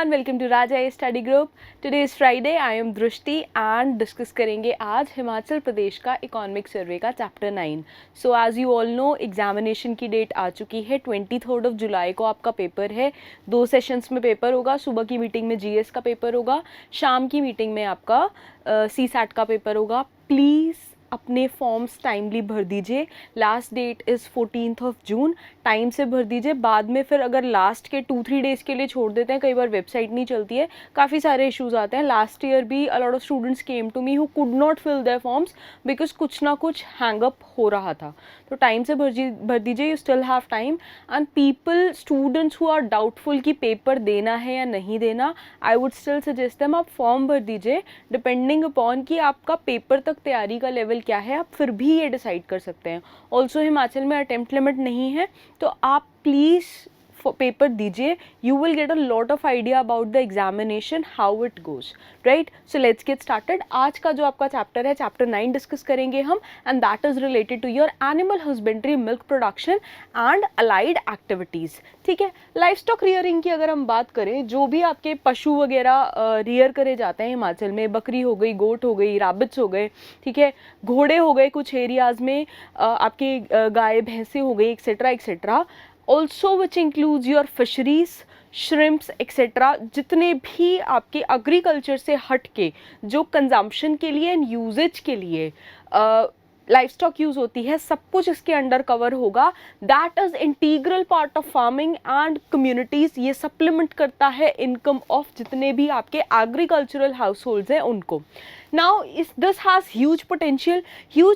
Everyone, welcome to Raja study group. Today is Friday, I am Drishti and discuss करेंगे आज हिमाचल प्रदेश का economic survey का chapter 9। So as you all know, examination की date आ चुकी है। 23 जुलाई को आपका पेपर है। 2 सेशंस में पेपर होगा। सुबह की मीटिंग में जीएस का पेपर होगा, शाम की मीटिंग में आपका सीसैट का पेपर होगा। प्लीज़ अपने फॉर्म्स टाइमली भर दीजिए। Last that is 14 June. Time से भर दीजिए। बाद में फिर अगर लास्ट के 2-3 डेज़ के लिए छोड़ देते हैं, कई बार वेबसाइट नहीं चलती है, काफ़ी सारे इश्यूज आते हैं। लास्ट ईयर भी a lot of students came to me who could not fill their forms because कुछ ना कुछ हैंग अप हो रहा था। तो टाइम से भर दीजिए। You still have time. And people, students who are doubtful कि पेपर देना है या नहीं देना, I would still suggest them आप फॉर्म भर दीजिए। डिपेंडिंग अपॉन कि आपका पेपर तक तैयारी का लेवल क्या है, आप फिर भी ये डिसाइड कर सकते हैं। ऑल्सो हिमाचल में अटेम्प्ट लिमिट नहीं है, तो आप प्लीज़ पेपर दीजिए। You will get a lot of idea about the examination, how it goes, right. So let's get started. आज का जो आपका चैप्टर है, चैप्टर 9 डिस्कस करेंगे हम, and that is related to your animal husbandry, milk production and allied activities. ठीक है। Life stock rearing की अगर हम बात करें, जो भी आपके पशु वगैरह रियर करे जाते हैं हिमाचल में, बकरी हो गई, गोट हो गई, रैबिट्स हो गए, ठीक है, घोड़े हो गए, कुछ एरियाज़ में आपके गाय भैंसे हो गई, etcetera etcetera. Also which includes your fisheries, shrimps etcetera, जितने भी आपके एग्रीकल्चर से हट के जो कंजम्पशन के लिए एंड यूजेज के लिए लाइफ स्टॉक यूज होती है, सब कुछ इसके अंडर कवर होगा। That is integral part of farming and communities. ये सप्लीमेंट करता है इनकम ऑफ जितने भी आपके एग्रीकल्चरल हाउस होल्ड्स हैं उनको। Now this has huge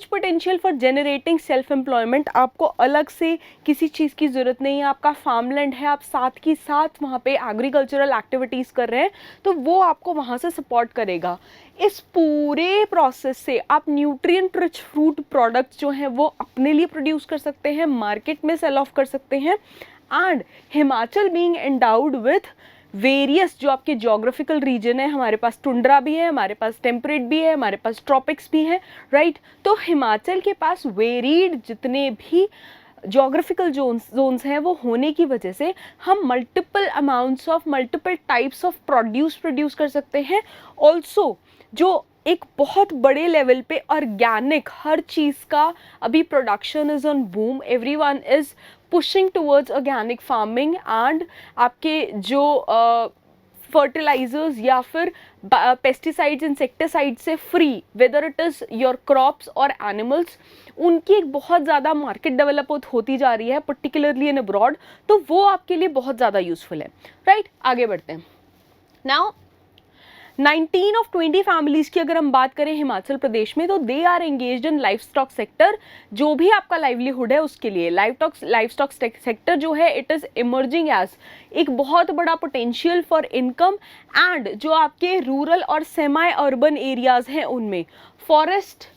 potential for generating self employment. आपको अलग से किसी चीज़ की ज़रूरत नहीं है। आपका फार्मलैंड है, आप साथ की साथ वहाँ पे एग्रीकल्चरल एक्टिविटीज़ कर रहे हैं, तो वो आपको वहाँ से सपोर्ट करेगा। इस पूरे प्रोसेस से आप न्यूट्रिएंट रिच फ्रूट प्रोडक्ट्स जो हैं वो अपने लिए प्रोड्यूस कर सकते हैं, मार्केट में सेल ऑफ कर सकते हैं। And Himachal being endowed with various जो आपके जोग्राफिकल रीजन है, हमारे पास टुंड्रा भी है, हमारे पास टेम्परेट भी है, हमारे पास ट्रॉपिक्स भी हैं, राइट। तो हिमाचल के पास वेरीड जितने भी जोग्राफिकल जोन्स हैं वो होने की वजह से हम multiple amounts of multiple types of produce कर सकते हैं। ऑल्सो जो एक बहुत बड़े लेवल पे ऑर्गेनिक हर चीज़ का अभी production is on boom. Everyone is pushing towards organic farming and आपके जो फर्टिलाइजर्स या फिर पेस्टिसाइड्स, इंसेक्टिसाइड से free, whether it is your crops और एनिमल्स, उनकी एक बहुत ज़्यादा मार्केट डेवलप होती जा रही है, पर्टिकुलरली इन अब्रॉड। तो वो आपके लिए बहुत ज़्यादा यूजफुल है, राइट। आगे बढ़ते हैं। नाउ 19 of 20 फैमिलीज की अगर हम बात करें हिमाचल प्रदेश में, तो they are engaged in livestock sector. जो भी आपका लाइवलीहुड है उसके लिए लाइफ स्टॉक सेक्टर जो है, इट इज़ इमर्जिंग एज एक बहुत बड़ा पोटेंशियल फॉर इनकम। एंड जो आपके रूरल और सेमी अर्बन एरियाज हैं उनमें forest,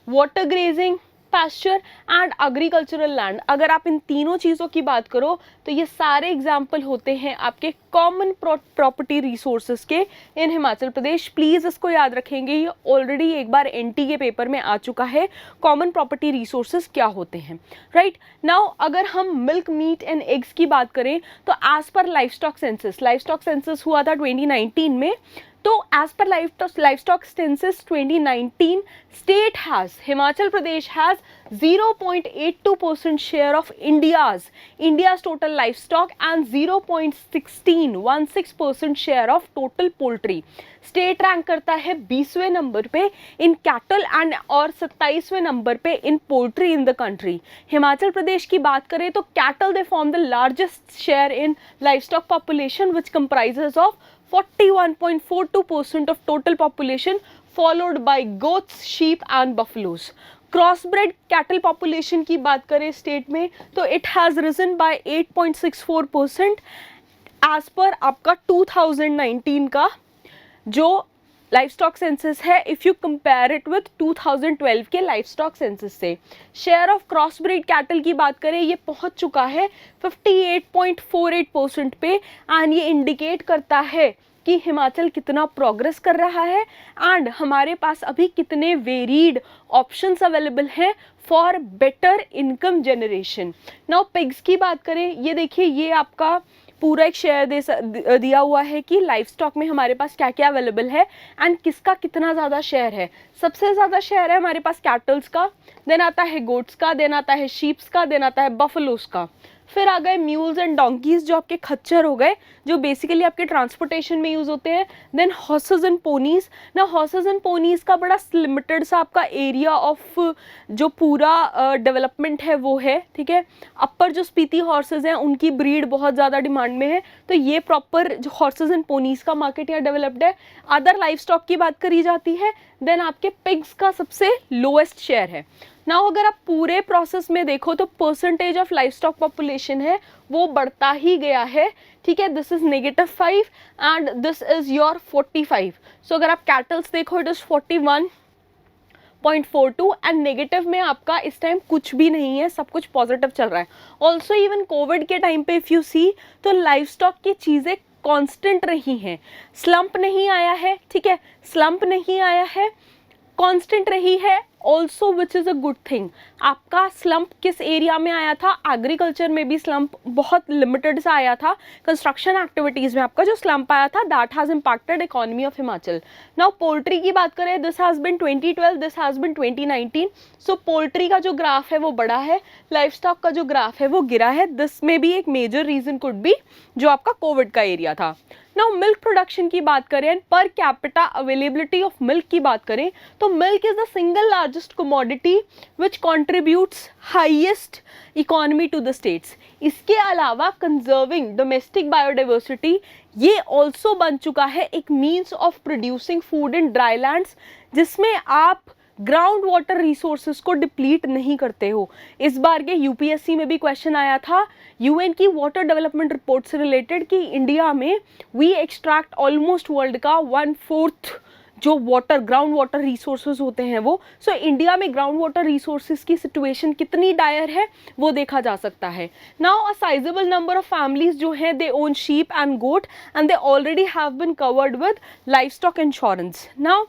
water grazing, pasture and agricultural land, अगर आप इन तीनों चीज़ों की बात करो तो ये सारे एग्जाम्पल होते हैं आपके कॉमन प्रॉपर्टी रिसोर्सेज के इन हिमाचल प्रदेश। प्लीज़ इसको याद रखेंगे, ये ऑलरेडी एक बार एनटी के पेपर में आ चुका है, कॉमन प्रॉपर्टी रिसोर्सेज क्या होते हैं, राइट। नाउ अगर हम मिल्क, मीट एंड एग्स की बात करें, तो as per livestock census हुआ था 2019 में। तो as per livestock census 2019, state has, Himachal Pradesh has 0.82% share of India's total livestock and 0.16% share of total poultry. State rank करता है 20वें नंबर पे इन कैटल एंड और 27वें नंबर पे in poultry in the country. Himachal Pradesh की बात करें तो cattle they form the largest share in livestock population which comprises of 41.42% of total population, followed by goats, sheep and buffaloes. Crossbred cattle population की बात करें state में, तो it has risen by 8.64% as per आपका 2019 का जो livestock census है, if you compare it with 2012 के लाइफ स्टॉक सेंसस से। शेयर ऑफ क्रॉसब्रीड कैटल की बात करें, ये पहुंच चुका है 58.48% पे। एंड ये इंडिकेट करता है कि हिमाचल कितना प्रोग्रेस कर रहा है एंड हमारे पास अभी कितने वेरीड ऑप्शंस अवेलेबल हैं for better income generation. Now pigs की बात करें, ये देखिए, ये आपका पूरा एक शेयर दिया हुआ है कि लाइफ स्टॉक में हमारे पास क्या क्या अवेलेबल है एंड किसका कितना ज़्यादा शेयर है। सबसे ज़्यादा शेयर है हमारे पास कैटल्स का, देन आता है गोट्स का, देन आता है शीप्स का, देन आता है बफलोस का, फिर आ गए म्यूल्स एंड डोंकीज जो आपके खच्चर हो गए जो बेसिकली आपके ट्रांसपोर्टेशन में यूज़ होते हैं, देन हॉर्सेस एंड पोनीज। ना हॉर्सेस एंड पोनीज का बड़ा लिमिटेड सा आपका एरिया ऑफ जो पूरा डेवलपमेंट है वो है, ठीक है। अपर जो स्पीति हॉर्सेस हैं उनकी ब्रीड बहुत ज़्यादा डिमांड में है, तो ये प्रॉपर जो हॉर्सेस एंड पोनीज का मार्केट यहाँ डेवलप्ड है। अदर लाइफ स्टॉक की बात करी जाती है, देन आपके पिग्स का सबसे लोएस्ट शेयर है। नाउ अगर आप पूरे प्रोसेस में देखो तो percentage of life stock population है वो बढ़ता ही गया है, ठीक है। This is -5 and this is your 45। सो अगर आप कैटल्स देखो इट इज 41.42 एंड नेगेटिव में आपका इस टाइम कुछ भी नहीं है, सब कुछ पॉजिटिव चल रहा है। ऑल्सो इवन कोविड के टाइम पे इफ यू सी तो लाइफ स्टॉक की चीज़ें कांस्टेंट रही हैं, स्लंप नहीं आया है, ठीक है, स्लंप नहीं आया है, कांस्टेंट रही है also which is a good thing. आपका स्लंप किस एरिया में आया था? एग्रीकल्चर में भी स्लंप बहुत लिमिटेड सा आया था, कंस्ट्रक्शन एक्टिविटीज़ में आपका जो स्लंप आया था that has impacted economy of Himachal. Now poultry की बात करें, this has been 2012, this has been 2019। So poultry का जो ग्राफ है वो बढ़ा है, लाइफ स्टॉक का जो ग्राफ है वो गिरा है। दिस में भी एक मेजर रीज़न कुड बी जो आपका कोविड का एरिया था। नाउ मिल्क प्रोडक्शन की बात करें and per capita availability of milk की बात करें तो milk is the single largest commodity which contributes highest economy to the states. इसके अलावा कंजर्विंग डोमेस्टिक बायोडाइवर्सिटी ये ऑल्सो बन चुका है एक means of producing food in dry lands, जिसमें आप ग्राउंड वाटर रिसोर्सेज को डिप्लीट नहीं करते हो। इस बार के यूपीएससी में भी क्वेश्चन आया था यूएन की वाटर डेवलपमेंट रिपोर्ट से रिलेटेड कि इंडिया में वी एक्सट्रैक्ट ऑलमोस्ट वर्ल्ड का 1/4 जो वाटर ग्राउंड वाटर रिसोर्सेज होते हैं वो। सो इंडिया में ग्राउंड वाटर रिसोर्सेज की सिचुएशन कितनी डायर है वो देखा जा सकता है। Now a sizeable number of families जो हैं they own sheep and goat and they already have been covered with livestock insurance. Now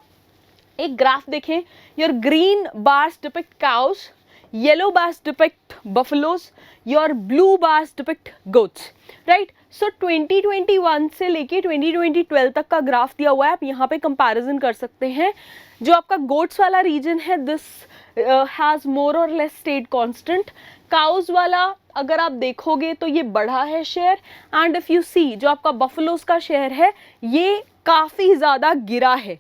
एक ग्राफ देखें, your green bars depict cows, yellow bars depict buffaloes, your blue bars depict goats, right. So 2021 से लेके 2012 तक का graph दिया हुआ है, आप यहाँ पे कंपैरिजन कर सकते हैं। जो आपका गोट्स वाला रीजन है दिस हैज़ मोर और लेस स्टेड कांस्टेंट। काउस वाला अगर आप देखोगे तो ये बढ़ा है share, and if you see जो आपका बफलोस का शेयर है ये काफ़ी ज़्यादा गिरा है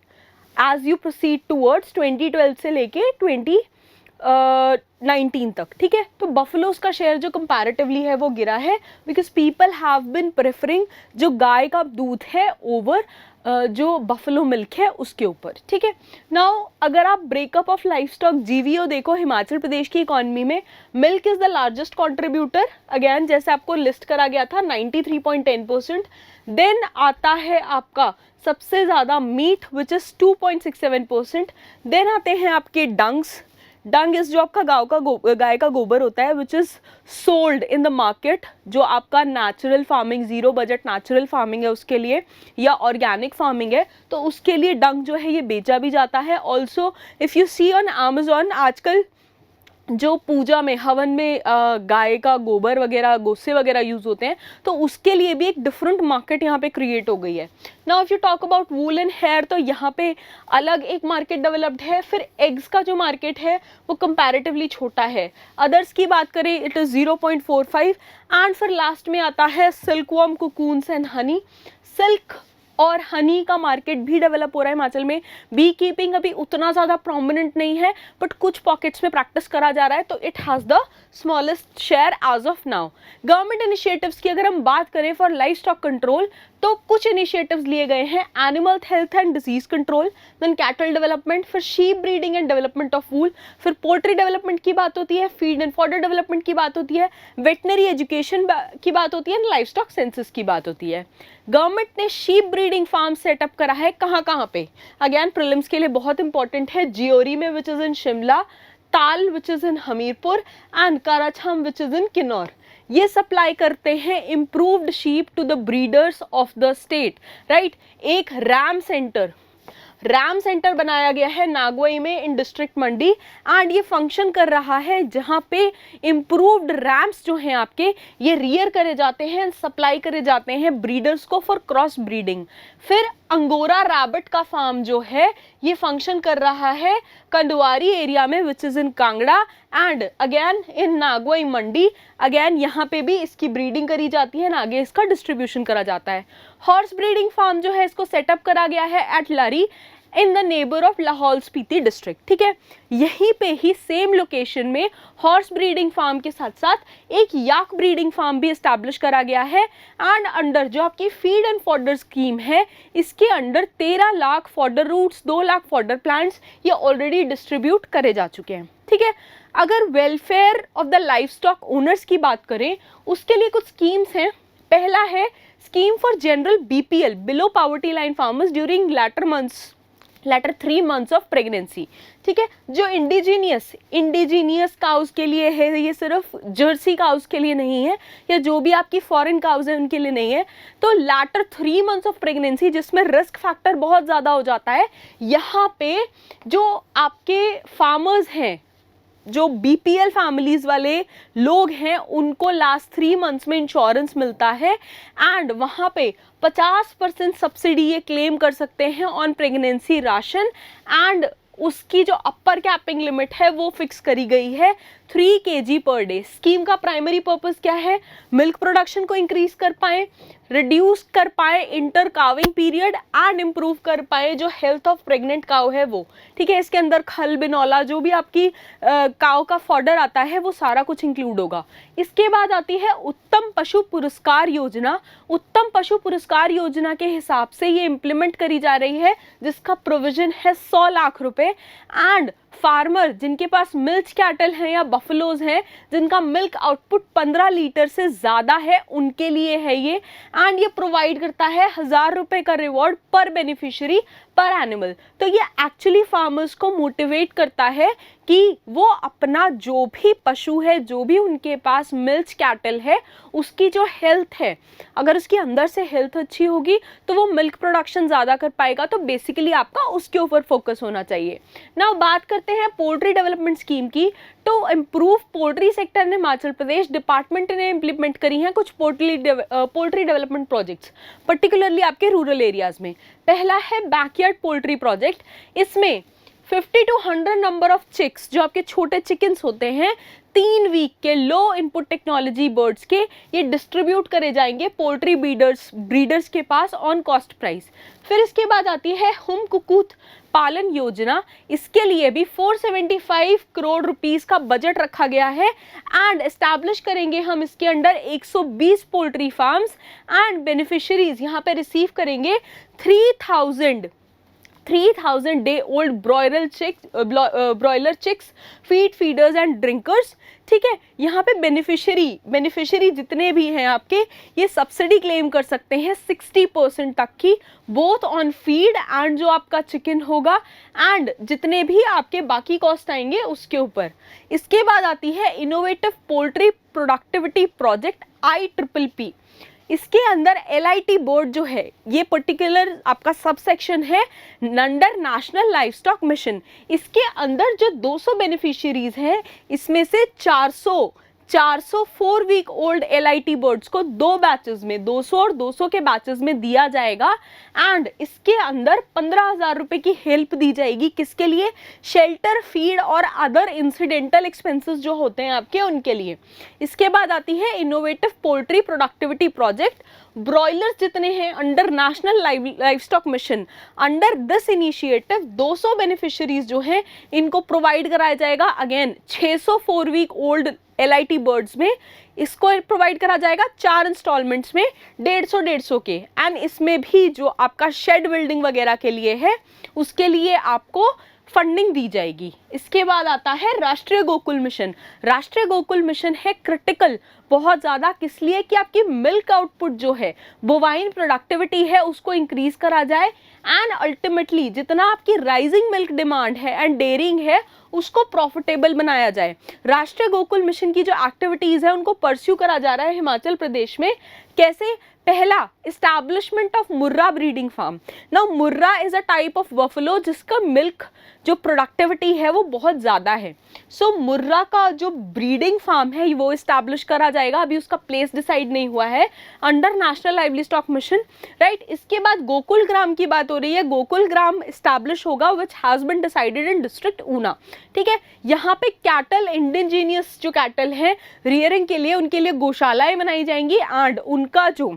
एज यू प्रोसीड टूवर्ड्स 2012 से लेके 2019 तक, ठीक है। तो बफलोस का शेयर जो कंपैरेटिवली है वो गिरा है because people have been preferring जो गाय का दूध है ओवर जो बफलो मिल्क है उसके ऊपर, ठीक है। नाउ अगर आप ब्रेकअप ऑफ लाइफ स्टॉक जीवीओ देखो हिमाचल प्रदेश की इकोनॉमी में milk is the largest contributor, again जैसे आपको लिस्ट करा गया था 93.10%। देन आता है आपका सबसे ज़्यादा मीट विच इज़ 2.67%। देन आते हैं आपके डंग्स, डंग इज जो आपका गाय का गोबर होता है which is sold in the market, जो आपका natural farming zero budget natural farming है उसके लिए या ऑर्गेनिक फार्मिंग है तो उसके लिए डंग जो है ये बेचा भी जाता है। Also if you see on Amazon आजकल जो पूजा में हवन में गाय का गोबर वगैरह गोसे वगैरह यूज़ होते हैं तो उसके लिए भी एक डिफरेंट मार्केट यहाँ पे क्रिएट हो गई है। Now if you talk about wool and hair तो यहाँ पे अलग एक मार्केट डेवलप्ड है। फिर एग्स का जो मार्केट है वो कंपैरेटिवली छोटा है। अदर्स की बात करें इट इज़ 0.45 एंड फिर लास्ट में आता है सिल्कवर्म, कुकून्स एंड हनी। सिल्क और हनी का मार्केट भी डेवलप हो रहा है हिमाचल में। बी कीपिंग अभी उतना ज़्यादा प्रोमिनेंट नहीं है बट कुछ पॉकेट्स में प्रैक्टिस करा जा रहा है तो it has the smallest share as of now. Government initiatives की अगर हम बात करें फॉर लाइफ स्टॉक कंट्रोल तो कुछ इनिशिएटिव्स लिए गए हैं, animal health and disease control, then cattle development, फिर sheep breeding and development of wool, फिर पोल्ट्री डेवलपमेंट की बात होती है, फीड एंड फॉडर डेवलपमेंट की बात होती है, वेटनरी एजुकेशन की बात होती है, लाइफ स्टॉक सेंसस की बात होती है। गवर्नमेंट ने शीप ब्रीडिंग फार्म सेटअप करा है कहाँ पे, अगेन प्रीलिम्स के लिए बहुत इंपॉर्टेंट है, जियोरी में विच is in Shimla, Tal which is in Hamirpur and Karchham which is in Kinnaur. ये सप्लाई करते हैं improved sheep to the breeders of the state, right. एक रैम सेंटर, रैम सेंटर बनाया गया है नागोई में इन डिस्ट्रिक्ट मंडी, एंड ये फंक्शन कर रहा है जहाँ पे इम्प्रूव्ड रैम्स जो हैं आपके ये रियर करे जाते हैं, सप्लाई करे जाते हैं ब्रीडर्स को फॉर क्रॉस ब्रीडिंग। फिर अंगोरा रैबिट का फार्म जो है ये फंक्शन कर रहा है कंडवारी एरिया में which is in Kangra and again in Nagwain Mandi. Again यहाँ पे भी इसकी ब्रीडिंग करी जाती है, आगे इसका डिस्ट्रीब्यूशन करा जाता है। हॉर्स ब्रीडिंग फार्म जो है इसको सेटअप करा गया है at Lari in the neighbour of Lahaul Spiti district, ठीक है। यहीं पे ही सेम लोकेशन में हॉर्स ब्रीडिंग फार्म के साथ साथ एक याक ब्रीडिंग फार्म भी एस्टैब्लिश करा गया है, एंड अंडर जो आपकी फीड एंड फॉडर स्कीम है इसके under 13 lakh fodder roots, 2 lakh fodder plants ये ऑलरेडी डिस्ट्रीब्यूट करे जा चुके हैं, ठीक है। अगर welfare of the livestock owners की बात करें उसके लिए कुछ स्कीम्स हैं। पहला है scheme for general BPL below poverty line farmers during later 3 months of pregnancy, ठीक है। जो इंडिजीनियस काउस के लिए है, ये सिर्फ जर्सी काउस के लिए नहीं है, या जो भी आपकी फॉरेन काउस है उनके लिए नहीं है। तो लेटर 3 मंथ्स ऑफ प्रेगनेंसी जिसमें रिस्क फैक्टर बहुत ज़्यादा हो जाता है, यहाँ पे जो आपके फार्मर्स हैं, जो BPL फैमिलीज वाले लोग हैं, उनको लास्ट 3 मंथ्स में इंश्योरेंस मिलता है, एंड वहाँ पे 50% सब्सिडी ये क्लेम कर सकते हैं ऑन प्रेगनेंसी राशन, एंड उसकी जो अपर कैपिंग लिमिट है वो फिक्स करी गई है 3 kg पर डे। स्कीम का प्राइमरी पर्पस क्या है? मिल्क प्रोडक्शन को इंक्रीज कर पाए, रिड्यूस कर पाए inter calving period, and improve कर पाए जो हेल्थ ऑफ प्रेग्नेंट काउ है वो, ठीक है। इसके अंदर खल बिनौला जो भी आपकी काउ का फॉडर आता है वो सारा कुछ इंक्लूड होगा। इसके बाद आती है उत्तम पशु पुरस्कार योजना। उत्तम पशु पुरस्कार योजना के हिसाब से ये इम्प्लीमेंट करी जा रही है, जिसका प्रोविजन है 100 लाख रुपए, एंड फार्मर जिनके पास मिल्क कैटल हैं या बफलोज हैं जिनका मिल्क आउटपुट 15 लीटर से ज़्यादा है उनके लिए है ये, एंड ये प्रोवाइड करता है 1000 रुपए का रिवॉर्ड पर बेनिफिशियरी पर एनिमल। तो ये एक्चुअली फार्मर्स को मोटिवेट करता है कि वो अपना जो भी पशु है, जो भी उनके पास मिल्क कैटल है, उसकी जो हेल्थ है, अगर उसकी अंदर से हेल्थ अच्छी होगी तो वो मिल्क प्रोडक्शन ज़्यादा कर पाएगा। तो बेसिकली आपका उसके ऊपर फोकस होना चाहिए। नाउ बात करते हैं पोल्ट्री डेवलपमेंट स्कीम की। तो इम्प्रूव पोल्ट्री सेक्टर ने हिमाचल प्रदेश डिपार्टमेंट ने इम्प्लीमेंट करी हैं कुछ पोल्ट्री डेवलपमेंट प्रोजेक्ट्स, पर्टिकुलरली आपके रूरल एरियाज में। पहला है बैकयार्ड पोल्ट्री प्रोजेक्ट। इसमें 50 to 100 नंबर ऑफ चिक्स, जो आपके छोटे चिकन्स होते हैं 3 वीक के लो इनपुट टेक्नोलॉजी बर्ड्स के, ये डिस्ट्रीब्यूट करे जाएंगे पोल्ट्री ब्रीडर्स के पास ऑन कॉस्ट प्राइस। फिर इसके बाद आती है हुम कुकूत पालन योजना। इसके लिए भी 475 करोड़ रुपीस का बजट रखा गया है, एंड एस्टैब्लिश करेंगे हम इसके under 120 poultry farms, and beneficiaries यहाँ पे रिसीव करेंगे 3000 day old broiler chicks, feeders and drinkers, ठीक है। यहाँ पे बेनिफिशियरी जितने भी हैं आपके, ये सब्सिडी क्लेम कर सकते हैं 60% तक की, बोथ ऑन फीड एंड जो आपका चिकन होगा, एंड जितने भी आपके बाकी कॉस्ट आएंगे उसके ऊपर। इसके बाद आती है innovative poultry productivity project IPP। इसके अंदर LIT बोर्ड जो है, ये पर्टिकुलर आपका सब सेक्शन है under national livestock mission. इसके अंदर जो 200 बेनिफिशियरीज हैं, इसमें से 400 404 वीक ओल्ड LIT बर्ड्स को 2 बैचेस में, 200 और 200 के बैचेस में दिया जाएगा, एंड इसके अंदर 15,000 रुपए की हेल्प दी जाएगी। किसके लिए? शेल्टर, फीड और अदर इंसिडेंटल एक्सपेंसेस जो होते हैं आपके, उनके लिए। इसके बाद आती है innovative poultry productivity project. Broilers जितने हैं under national livestock mission, under this initiative 200 beneficiaries जो हैं इनको प्रोवाइड कराया जाएगा again 604 week old LIT birds में। इसको प्रोवाइड करा जाएगा 4 इंस्टॉलमेंट्स में 150 के, एंड इसमें भी जो आपका शेड बिल्डिंग वगैरह के लिए है उसके लिए आपको फंडिंग दी जाएगी। इसके बाद आता है राष्ट्रीय गोकुल मिशन। राष्ट्रीय गोकुल मिशन है क्रिटिकल बहुत ज़्यादा, किस लिए? कि आपकी मिल्क आउटपुट जो है, बोवाइन प्रोडक्टिविटी है, उसको इंक्रीज करा जाए, एंड अल्टीमेटली जितना आपकी राइजिंग मिल्क डिमांड है एंड डेयरिंग है उसको प्रॉफिटेबल बनाया जाए। राष्ट्रीय गोकुल मिशन की जो एक्टिविटीज़ है उनको परस्यू करा जा रहा है हिमाचल प्रदेश में। कैसे? पहला, establishment of Murrah breeding farm. Now Murrah is a type of buffalo जिसका मिल्क जो प्रोडक्टिविटी है वो बहुत ज़्यादा है। सो मुर्रा का जो ब्रीडिंग फार्म है वो इस्टेब्लिश करा जाएगा। अभी उसका प्लेस डिसाइड नहीं हुआ है, under national lively stock mission, right. इसके बाद गोकुल ग्राम की बात हो रही है। गोकुल ग्राम इस्टेब्लिश होगा which has been decided in district Una, ठीक है। यहाँ पे कैटल, इंडिजीनियस जो कैटल हैं रियरिंग के लिए, उनके लिए गौशालाएं बनाई जाएंगी एंड उनका जो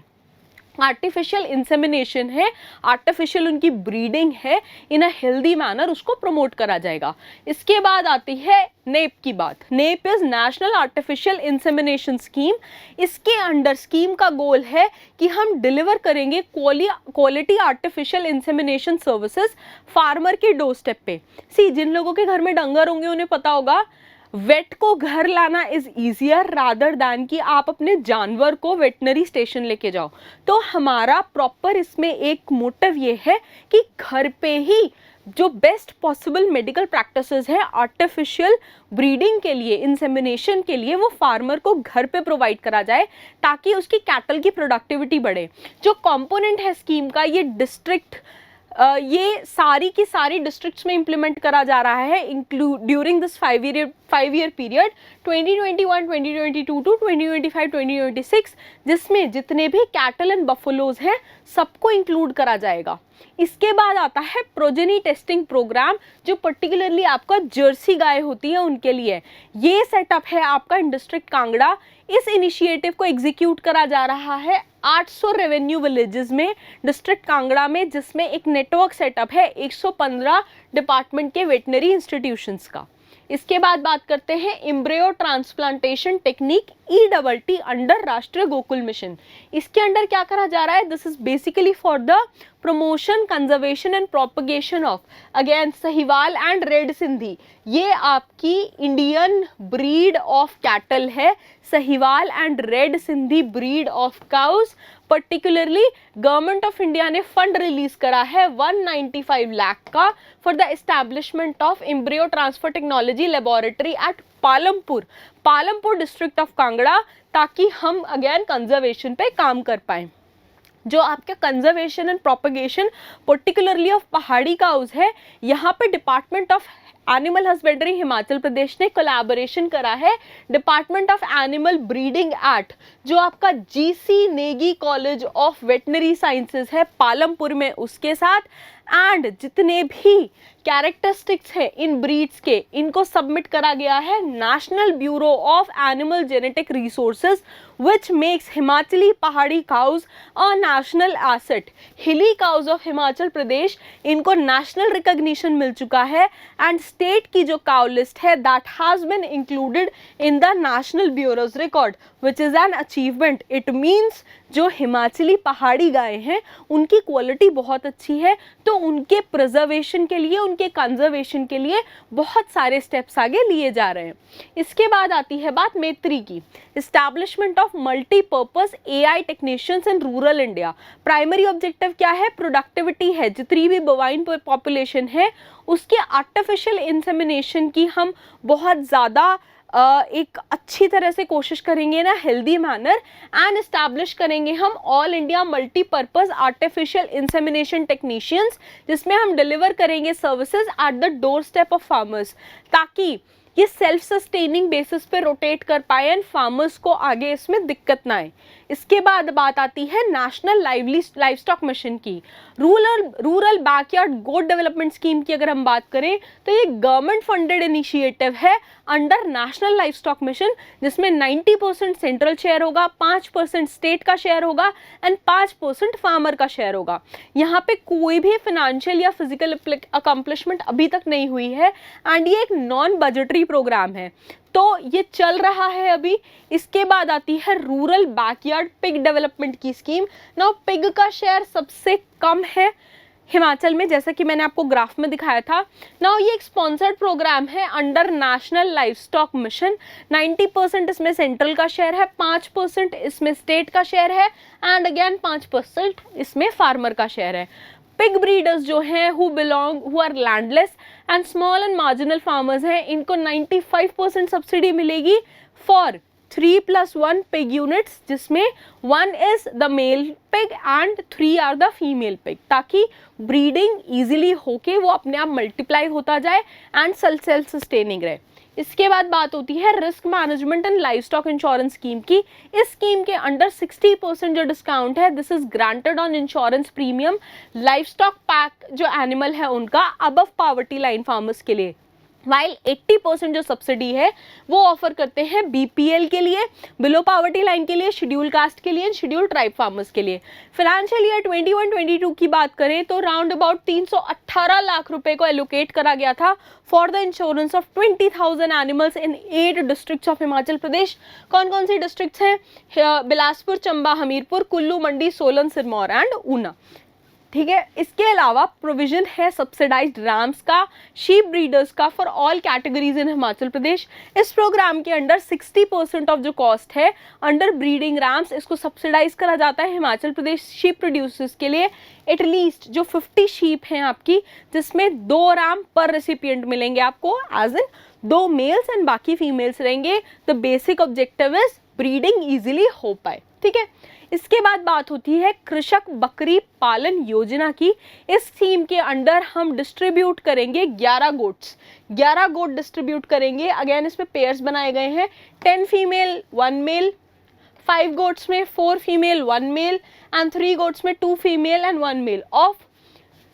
आर्टिफिशियल इंसेमिनेशन है, आर्टिफिशियल उनकी ब्रीडिंग है इन अ हेल्दी मैनर, उसको प्रमोट करा जाएगा। इसके बाद आती है नेप की बात। NAIP is national artificial insemination scheme. इसके अंडर स्कीम का गोल है कि हम डिलीवर करेंगे quality artificial insemination services farmer के डोर स्टेप पे। सी, जिन लोगों के घर में डंगर होंगे उन्हें पता होगा वेट को घर लाना इज ईजियर रादर दैन कि आप अपने जानवर को वेटनरी स्टेशन लेके जाओ। तो हमारा प्रॉपर इसमें एक मोटिव ये है कि घर पे ही जो बेस्ट पॉसिबल मेडिकल प्रैक्टिसेस है आर्टिफिशियल ब्रीडिंग के लिए, इंसेमिनेशन के लिए, वो फार्मर को घर पे प्रोवाइड करा जाए ताकि उसकी कैटल की प्रोडक्टिविटी बढ़े। जो कंपोनेंट है स्कीम का, ये डिस्ट्रिक्ट ये सारी की सारी डिस्ट्रिक्ट्स में इंप्लीमेंट करा जा रहा है include during this 5 year period 2021, 2022 to 2025, 2026, जिसमें जितने भी कैटल एंड बफलोज हैं सबको इंक्लूड करा जाएगा। इसके बाद आता है प्रोजेनी टेस्टिंग प्रोग्राम, जो पर्टिकुलरली आपका जर्सी गाय होती है उनके लिए। ये सेटअप है आपका इन डिस्ट्रिक्ट कांगड़ा। इस इनिशिएटिव को एग्जीक्यूट करा जा रहा है 800 रेवेन्यू विलेजेस में डिस्ट्रिक्ट कांगड़ा में, जिसमें एक नेटवर्क सेटअप है 115 डिपार्टमेंट के वेटनरी इंस्टीट्यूशंस का। इसके बाद बात करते हैं embryo transplantation technique ETT under राष्ट्रीय गोकुल मिशन। इसके अंडर क्या करा जा रहा है? This is basically for the promotion, conservation and propagation of again Sahiwal and red Sindhi. ये आपकी इंडियन ब्रीड ऑफ कैटल है, Sahiwal and red Sindhi breed of cows. Particularly government of India ने फंड रिलीज करा है 195 लाख का for the establishment of embryo transfer technology laboratory at Palampur district of Kangra, ताकि हम again conservation पे काम कर पाए। जो आपके conservation and propagation particularly of Pahari cows है, यहाँ पे department of animal husbandry Himachal Pradesh ने कोलैबोरेशन करा है department of animal breeding act, जो आपका GC Negi college of veterinary sciences है पालमपुर में, उसके साथ एंड जितने भी कैरेक्टरिस्टिक्स है इन ब्रीड्स के, इनको सबमिट करा गया है national bureau of animal genetic resources which makes Himachali पहाड़ी काउज अ नेशनल एसेट। हिली काउज ऑफ हिमाचल प्रदेश, इनको नेशनल रिकॉग्निशन मिल चुका है एंड स्टेट की जो काउ लिस्ट है that has been included in the national bureau's record which is an achievement. It means जो हिमाचली पहाड़ी गाय हैं उनकी क्वालिटी बहुत अच्छी है, तो उनके प्रिजर्वेशन के लिए, उनके कंजर्वेशन के लिए बहुत सारे स्टेप्स आगे लिए जा रहे हैं। इसके बाद आती है बात मैत्री की, establishment of multipurpose AI technicians in rural India. Primary objective क्या है? प्रोडक्टिविटी है। जितनी भी बोवाइन पॉपुलेशन है उसके आर्टिफिशियल इंसेमिनेशन की हम बहुत ज़्यादा एक अच्छी तरह से कोशिश करेंगे ना, हेल्दी मैनर, एंड एस्टैब्लिश करेंगे हम all India multipurpose artificial insemination technicians, जिसमें हम डिलीवर करेंगे services at the door step of farmers, ताकि ये सेल्फ सस्टेनिंग बेसिस पे रोटेट कर पाए एंड फार्मर्स को आगे इसमें दिक्कत ना आए। इसके बाद बात आती है नेशनल लाइव स्टॉक मिशन की। रूरल बैकयार्ड गोट डेवलपमेंट स्कीम की अगर हम बात करें तो ये गवर्नमेंट फंडेड इनिशिएटिव है under national live stock mission, जिसमें 90% सेंट्रल शेयर होगा, 5% स्टेट का शेयर होगा एंड 5% फार्मर का शेयर होगा। यहाँ पे कोई भी फाइनेंशियल या फिजिकल अकम्पलिशमेंट अभी तक नहीं हुई है एंड ये एक नॉन बजटरी प्रोग्राम है, तो ये चल रहा है अभी। इसके बाद आती है रूरल बैकयार्ड पिग डेवलपमेंट की स्कीम। नाउ पिग का शेयर सबसे कम है हिमाचल में, जैसा कि मैंने आपको ग्राफ में दिखाया था। नाउ ये एक स्पॉन्सर्ड प्रोग्राम है under national live stock mission. 90% इसमें सेंट्रल का शेयर है, 5% इसमें स्टेट का शेयर है एंड अगेन 5% इसमें फार्मर का शेयर है। पिग ब्रीडर्स जो हैं who are landless and small and marginal farmers हैं, इनको 95% सब्सिडी मिलेगी फॉर 3+1 पिग यूनिट्स, जिसमें 1 is the male pig and 3 are the female pig, ताकि ब्रीडिंग इजीली होके वो अपने आप मल्टीप्लाई होता जाए एंड सेल्फ सस्टेनिंग रहे। इसके बाद बात होती है risk management and life stock insurance scheme की। इस स्कीम के अंडर 60% जो डिस्काउंट है this is granted on insurance premium life stock pack जो एनिमल है उनका अबव पॉवर्टी लाइन फार्मर्स के लिए, वाइल 80% जो सब्सिडी है वो ऑफर करते हैं बीपीएल के लिए, बिलो पॉवर्टी लाइन के लिए, शेड्यूल कास्ट के लिए, शेड्यूल ट्राइब फार्मर्स के लिए। फाइनेंशियल ईयर 21-22 की बात करें तो राउंड अबाउट 318 लाख रुपए को एलोकेट करा गया था for the insurance of 20,000 animals in 8 districts of Himachal Pradesh. कौन कौन सी डिस्ट्रिक्ट्स हैं? बिलासपुर, चंबा, हमीरपुर, कुल्लू, मंडी, सोलन, सिरमौर एंड ऊना। ठीक है, इसके अलावा प्रोविजन है सब्सिडाइज्ड रैम्स का, शीप ब्रीडर्स का for all categories in Himachal Pradesh. इस प्रोग्राम के अंडर 60% ऑफ जो कॉस्ट है अंडर ब्रीडिंग रैम्स इसको सब्सिडाइज करा जाता है हिमाचल प्रदेश शीप प्रोड्यूसर्स के लिए। एटलीस्ट जो 50 शीप हैं आपकी, जिसमें 2 रैम पर रेसिपिएंट मिलेंगे आपको, एज इन 2 मेल्स एंड बाकी फीमेल्स रहेंगे। The basic objective is breeding easily हो पाए। ठीक है, इसके बाद बात होती है कृषक बकरी पालन योजना की। इस स्कीम के अंडर हम डिस्ट्रीब्यूट करेंगे 11 गोट डिस्ट्रीब्यूट करेंगे। अगेन इसमें पेयर्स बनाए गए हैं, 10 फीमेल 1 मेल, 5 गोट्स में 4 फीमेल 1 मेल एंड 3 गोट्स में 2 female and 1 male of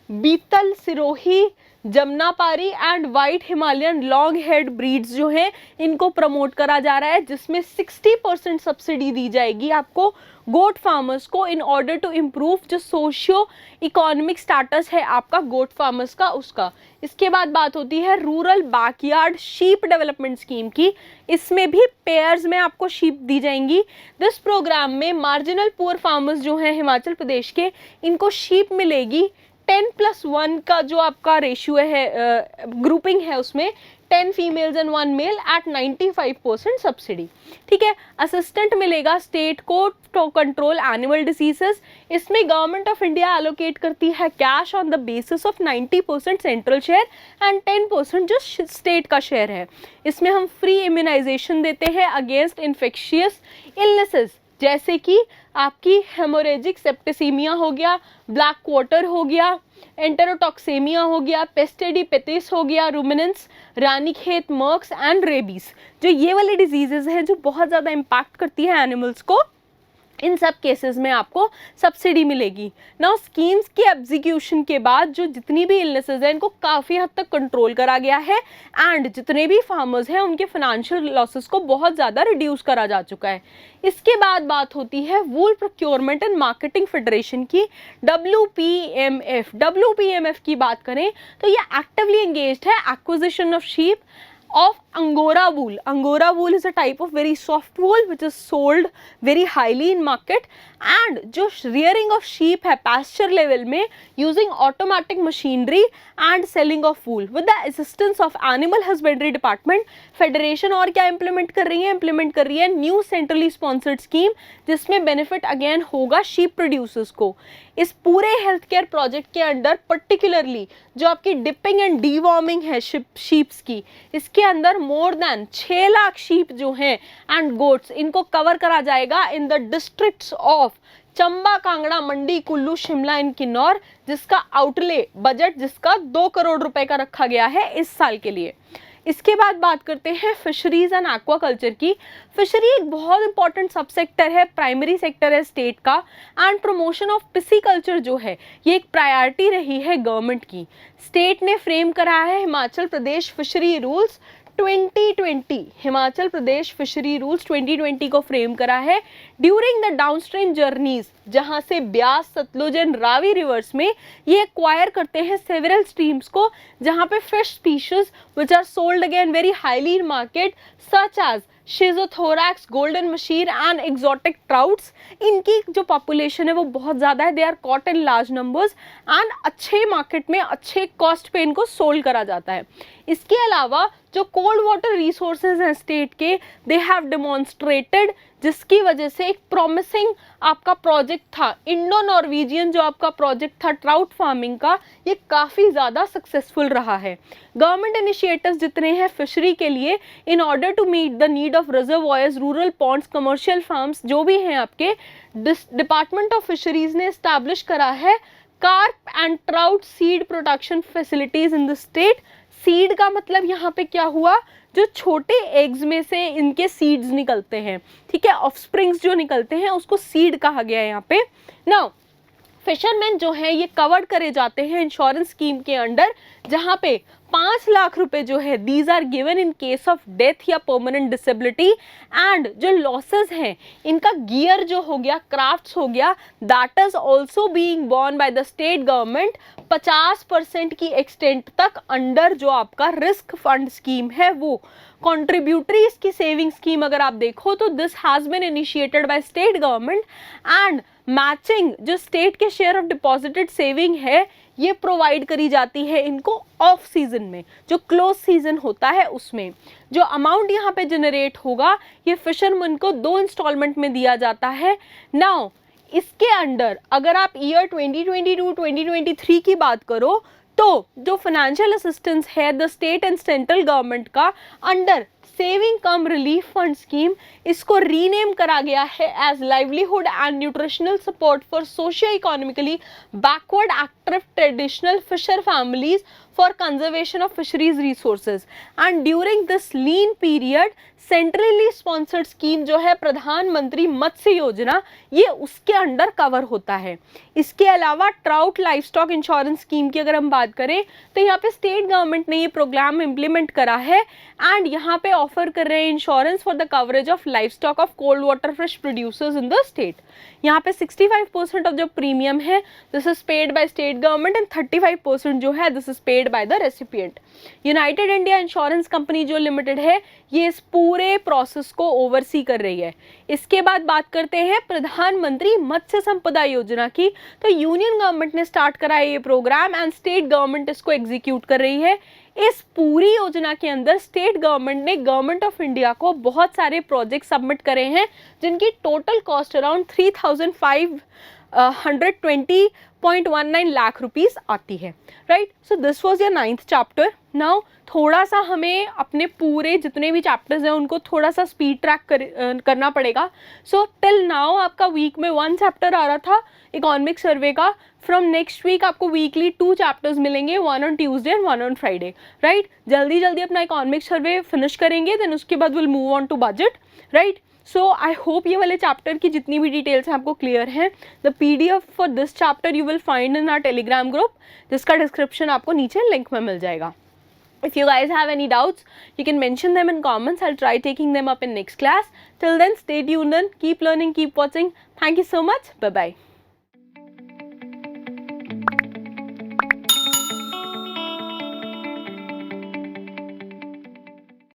Beetal, Sirohi, Jamunapari and white Himalayan long head breeds जो हैं इनको प्रमोट करा जा रहा है, जिसमें 60% सब्सिडी दी जाएगी आपको गोट फार्मर्स को इन ऑर्डर टू इम्प्रूव जो सोशियो इकोनॉमिक स्टेटस है आपका गोट फार्मर्स का उसका। इसके बाद बात होती है rural backyard sheep development scheme की। इसमें भी पेयर्स में आपको शीप दी जाएंगी। दिस प्रोग्राम में मार्जिनल पुअर फार्मर्स जो हैं हिमाचल प्रदेश के, इनको शीप मिलेगी 10+1 का जो आपका रेशियो है, ग्रुपिंग है, उसमें 10 females and 1 male at 95% subsidy. ठीक है, असिस्टेंट मिलेगा स्टेट को टू कंट्रोल एनिमल डिसीजेस। इसमें गवर्नमेंट ऑफ इंडिया एलोकेट करती है cash on the basis of 90% central share and 10% जो स्टेट का शेयर है। इसमें हम फ्री इम्यूनाइजेशन देते हैं अगेंस्ट इन्फेक्शियस इलनेसेस, जैसे कि आपकी हेमोरेजिक सेप्टिसीमिया हो गया, ब्लैक क्वार्टर हो गया, एंटेरोटॉक्सेमिया हो गया, पेस्टेडिपेटिस हो गया, रूमिनेंस, रानीखेत मर्क्स एंड रेबीज। जो ये वाली डिजीजेज हैं जो बहुत ज़्यादा इम्पैक्ट करती है एनिमल्स को, इन सब केसेस में आपको सब्सिडी मिलेगी। नाउ स्कीम्स के एग्जीक्यूशन के बाद जो जितनी भी इलनेसेस हैं इनको काफ़ी हद तक कंट्रोल करा गया है एंड जितने भी फार्मर्स हैं उनके फाइनेंशियल लॉसेस को बहुत ज़्यादा रिड्यूस करा जा चुका है। इसके बाद बात होती है वूल प्रोक्योरमेंट एंड मार्केटिंग फेडरेशन की, WPMF की बात करें तो ये एक्टिवली एंगेज्ड है acquisition of sheep of Angora wool. Angora wool is a type of very soft wool which is sold very highly in market, and जो rearing of sheep है pasture level में using automatic machinery and selling of wool with the assistance of animal husbandry department, federation और क्या implement कर रही है? implement कर रही है न्यू सेंट्रली स्पॉन्सर्ड स्कीम, जिसमें बेनिफिट अगेन होगा शीप प्रोड्यूसर्स को। इस पूरे हेल्थ केयर प्रोजेक्ट के अंडर पर्टिकुलरली जो आपकी डिपिंग एंड डीवॉर्मिंग है शीप्स की, इसके अंदर मोर देन 6 लाख शीप जो हैं एंड गोट्स, इनको कवर करा जाएगा in the districts of Chamba, Kangra, Mandi, Kullu, Shimla and Kinnaur, जिसका आउटले बजट जिसका 2 करोड़ रुपए का रखा गया है इस साल के लिए। इसके बाद बात करते हैं फिशरीज एंड एक्वाकल्चर की। फिशरी एक बहुत इंपॉर्टेंट सब सेक्टर है, प्राइमरी सेक्टर है स्टेट का, एंड प्रमोशन ऑफ पिसीकल्चर जो है ये एक प्रायोरिटी रही है गवर्नमेंट की। स्टेट ने फ्रेम करा है Himachal Pradesh fishery rules 2020, Himachal Pradesh fishery rules 2020 को फ्रेम करा है। ड्यूरिंग द डाउनस्ट्रीम जर्नीज, जहां से ब्यास, सतलुज एंड रावी रिवर्स में ये एक्वायर करते हैं सेवरल स्ट्रीम्स को, जहां पे fish species which are sold again very highly in market such as schizothorax, golden mahseer and exotic trouts, इनकी जो पॉपुलेशन है वो बहुत ज़्यादा है, they are caught in large numbers and अच्छे मार्केट में अच्छे कॉस्ट पे इनको सोल्ड करा जाता है। इसके अलावा जो कोल्ड वाटर रिसोर्सेज हैं स्टेट के, दे हैव डेमोन्स्ट्रेटेड, जिसकी वजह से एक प्रॉमिसिंग आपका प्रोजेक्ट था, इंडो नॉर्वेजियन जो आपका प्रोजेक्ट था ट्राउट फार्मिंग का, ये काफ़ी ज़्यादा सक्सेसफुल रहा है। गवर्नमेंट इनिशिएटिव्स जितने हैं फिशरी के लिए, in order to meet the need of reservoirs, rural ponds, commercial farms जो भी हैं आपके, डिपार्टमेंट ऑफ फिशरीज ने एस्टैब्लिश करा है carp and trout seed production facilities in the state. Seed का मतलब यहाँ पे क्या हुआ, जो छोटे एग्स में से इनके सीड्स निकलते हैं, ठीक है, ऑफस्प्रिंग्स जो निकलते हैं उसको सीड कहा गया है यहाँ पे। नाउ फिशरमैन जो है ये कवर्ड करे जाते हैं इंश्योरेंस स्कीम के अंडर, जहाँ पे 5 लाख रुपए जो है these are given in case of death या परमानेंट डिसेबिलिटी, एंड जो लॉसेस हैं इनका गियर जो हो गया, क्राफ्ट्स हो गया, that is also being borne by the state government 50% की एक्सटेंट तक अंडर जो आपका रिस्क फंड स्कीम है वो। कॉन्ट्रीब्यूटरी इसकी सेविंग स्कीम अगर आप देखो तो this has been initiated by state government, and matching जो स्टेट के शेयर ऑफ डिपॉजिटेड सेविंग है ये प्रोवाइड करी जाती है इनको ऑफ सीजन में, जो क्लोज सीजन होता है उसमें। जो अमाउंट यहाँ पे जनरेट होगा ये फिशरमैन को 2 इंस्टॉलमेंट में दिया जाता है। नाउ इसके अंडर अगर आप ईयर 2022-2023 की बात करो तो जो फाइनेंशियल असिस्टेंस है the state and central government का under saving cum relief fund scheme, इसको रीनेम करा गया है as livelihood and nutritional support for socio economically backward active traditional fisher families for conservation of fisheries resources, and during this lean period centrally sponsored scheme जो है प्रधानमंत्री मत्स्य योजना, ये उसके अंडर कवर होता है। इसके अलावा trout life stock insurance scheme की अगर हम बात करें तो यहाँ पे स्टेट गवर्नमेंट ने ये प्रोग्राम इम्प्लीमेंट करा है, एंड यहाँ पे ऑफर कर रहे हैं insurance for the coverage of life stock of cold water fish producers in the state. यहाँ पे 65% ऑफ जो प्रीमियम है this is paid by state government, and 35% जो है this is paid by the recipient. United India insurance company जो limited है ये इस पूरे प्रोसेस को ओवरसी कर रही है। इसके बाद बात करते हैं प्रधानमंत्री मत्स्य संपदा योजना की। तो यूनियन गवर्नमेंट ने स्टार्ट करा है ये प्रोग्राम, एंड स्टेट गवर्नमेंट इसको एग्जीक्यूट कर रही है। इस पूरी योजना के अंदर स्टेट गवर्नमेंट ने गवर्नमेंट ऑफ इंडिया को बहुत सारे प्रोजेक्ट सबमिट करे हैं जिनकी total cost around 3,520.19 lakh rupees आती है, right. So this was your 9th chapter. Now थोड़ा सा हमें अपने पूरे जितने भी चैप्टर्स हैं उनको थोड़ा सा स्पीड ट्रैक करना पड़ेगा। सो टिल नाउ आपका वीक में 1 चैप्टर आ रहा था इकोनॉमिक सर्वे का। फ्रॉम नेक्स्ट वीक आपको वीकली 2 चैप्टर्स मिलेंगे, 1 on Tuesday and 1 on Friday, right. जल्दी जल्दी अपना इकोनॉमिक सर्वे फिनिश करेंगे, देन उसके बाद will move on to budget, right. So I hope ये वाले चैप्टर की जितनी भी डिटेल्स हैं आपको क्लियर हैं। The PDF for this chapter you will find in our Telegram group, जिसका डिस्क्रिप्शन आपको नीचे लिंक में मिल जाएगा। If you guys have any doubts, you can mention them in comments. I'll try taking them up in next class. Till then, stay tuned and keep learning, keep watching. Thank you so much. Bye-bye.